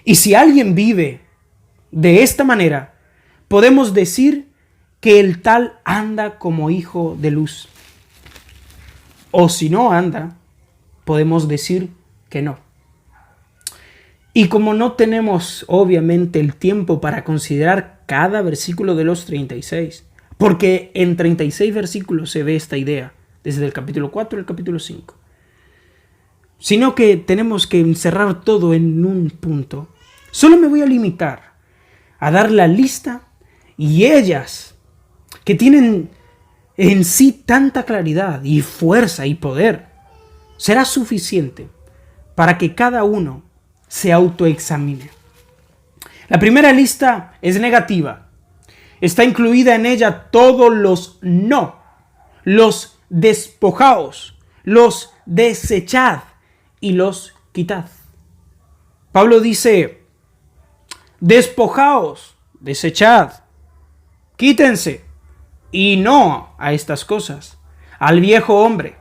Y si alguien vive de esta manera, podemos decir que el tal anda como hijo de luz. O si no anda, podemos decir que no. Y como no tenemos obviamente el tiempo para considerar cada versículo de los 36, porque en 36 versículos se ve esta idea, desde el capítulo 4 al capítulo 5. sino que tenemos que encerrar todo en un punto. Solo me voy a limitar a dar la lista, y ellas, que tienen en sí tanta claridad y fuerza y poder, será suficiente para que cada uno se autoexamine. La primera lista es negativa. Está incluida en ella todos los no, los despojaos, los desechad y los quitad. Pablo dice: despojaos, desechad, quítense, y no a estas cosas, al viejo hombre,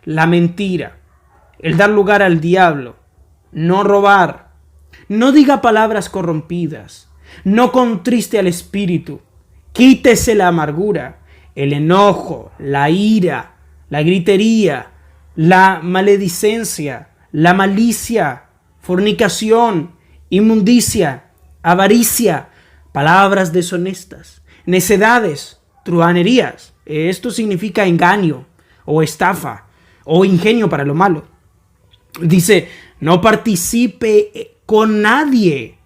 la mentira, el dar lugar al diablo, no robar, no diga palabras corrompidas, no contriste al espíritu, quítese la amargura, el enojo, la ira, la gritería, la maledicencia, la malicia, fornicación, inmundicia, avaricia, palabras deshonestas, necedades, truhanerías. Esto significa engaño o estafa o ingenio para lo malo. Dice: no participe con nadie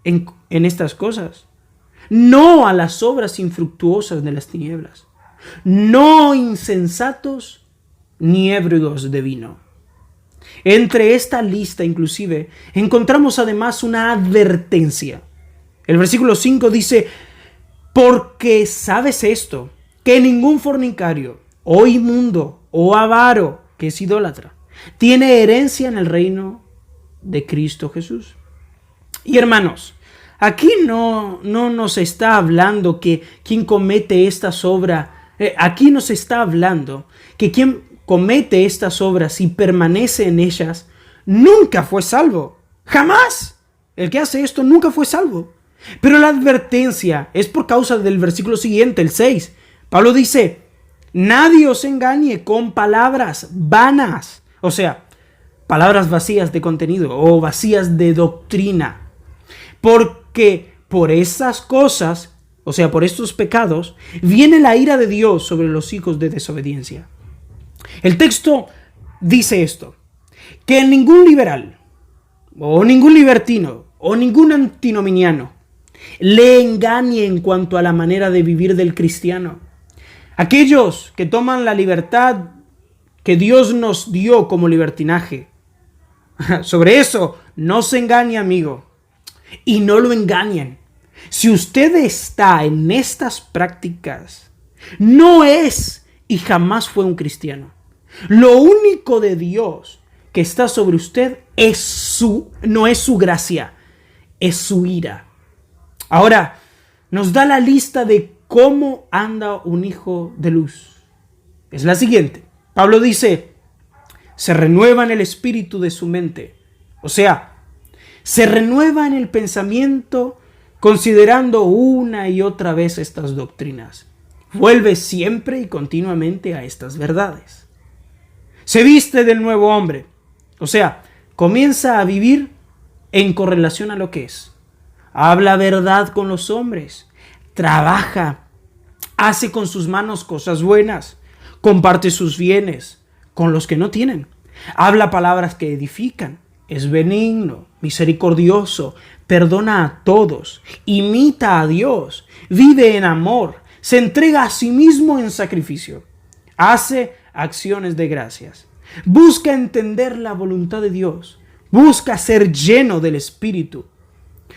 en estas cosas. No a las obras infructuosas de las tinieblas. No insensatos ni ebrios de vino. Entre esta lista, inclusive, encontramos además una advertencia. El versículo 5 dice: porque sabes esto, que ningún fornicario, o inmundo, o avaro, que es idólatra, tiene herencia en el reino de Cristo Jesús. Y hermanos, aquí no nos está hablando que quien comete estas obras, aquí nos está hablando que quien comete estas obras y permanece en ellas, nunca fue salvo. Jamás. El que hace esto nunca fue salvo. Pero la advertencia es por causa del versículo siguiente, el 6. Pablo dice: nadie os engañe con palabras vanas. O sea, palabras vacías de contenido o vacías de doctrina. Porque por esas cosas, o sea, por estos pecados, viene la ira de Dios sobre los hijos de desobediencia. El texto dice esto: que ningún liberal, o ningún libertino, o ningún antinominiano le engañe en cuanto a la manera de vivir del cristiano. Aquellos que toman la libertad que Dios nos dio como libertinaje, sobre eso no se engañe, amigo, y no lo engañen. Si usted está en estas prácticas, no es y jamás fue un cristiano. Lo único de Dios que está sobre usted no es su gracia, es su ira. Ahora, nos da la lista de cómo anda un hijo de luz. Es la siguiente. Pablo dice: se renueva en el espíritu de su mente. O sea, se renueva en el pensamiento considerando una y otra vez estas doctrinas. Vuelve siempre y continuamente a estas verdades. Se viste del nuevo hombre. O sea, comienza a vivir en correlación a lo que es. Habla verdad con los hombres. Trabaja. Hace con sus manos cosas buenas. Comparte sus bienes con los que no tienen. Habla palabras que edifican. Es benigno, misericordioso, perdona a todos, imita a Dios, vive en amor, se entrega a sí mismo en sacrificio, hace acciones de gracias, busca entender la voluntad de Dios, busca ser lleno del Espíritu,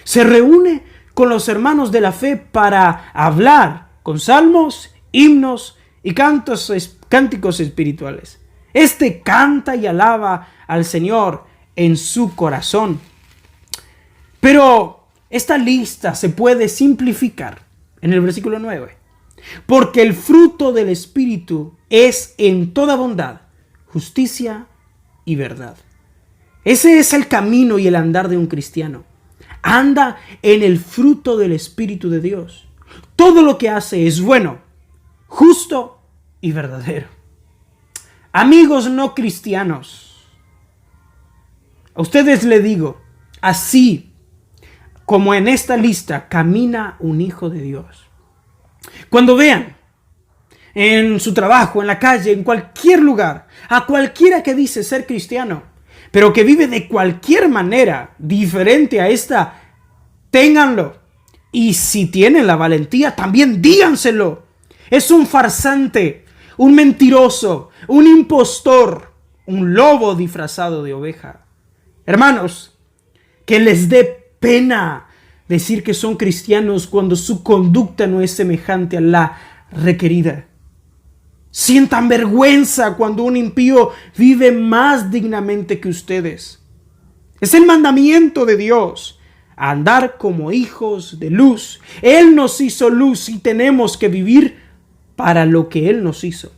se reúne con los hermanos de la fe para hablar con salmos, himnos y cánticos espirituales. Este canta y alaba al Señor en su corazón. Pero esta lista se puede simplificar en el versículo 9. Porque el fruto del Espíritu es en toda bondad, justicia y verdad. Ese es el camino y el andar de un cristiano. Anda en el fruto del Espíritu de Dios. Todo lo que hace es bueno, justo y verdadero. Amigos no cristianos, a ustedes les digo, así como en esta lista camina un hijo de Dios. Cuando vean en su trabajo, en la calle, en cualquier lugar, a cualquiera que dice ser cristiano, pero que vive de cualquier manera diferente a esta, ténganlo. Y si tienen la valentía, también díganselo. Es un farsante, un mentiroso, un impostor, un lobo disfrazado de oveja. Hermanos, que les dé pena decir que son cristianos cuando su conducta no es semejante a la requerida. Sientan vergüenza cuando un impío vive más dignamente que ustedes. Es el mandamiento de Dios, andar como hijos de luz. Él nos hizo luz y tenemos que vivir para lo que Él nos hizo.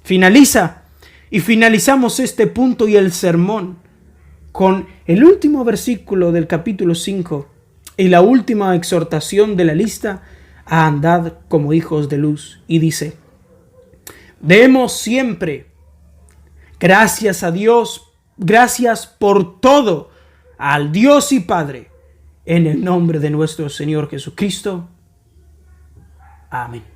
Finalizamos este punto y el sermón con el último versículo del capítulo 5 y la última exhortación de la lista, a andar como hijos de luz. Y dice: demos siempre gracias a Dios, gracias por todo al Dios y Padre, en el nombre de nuestro Señor Jesucristo. Amén.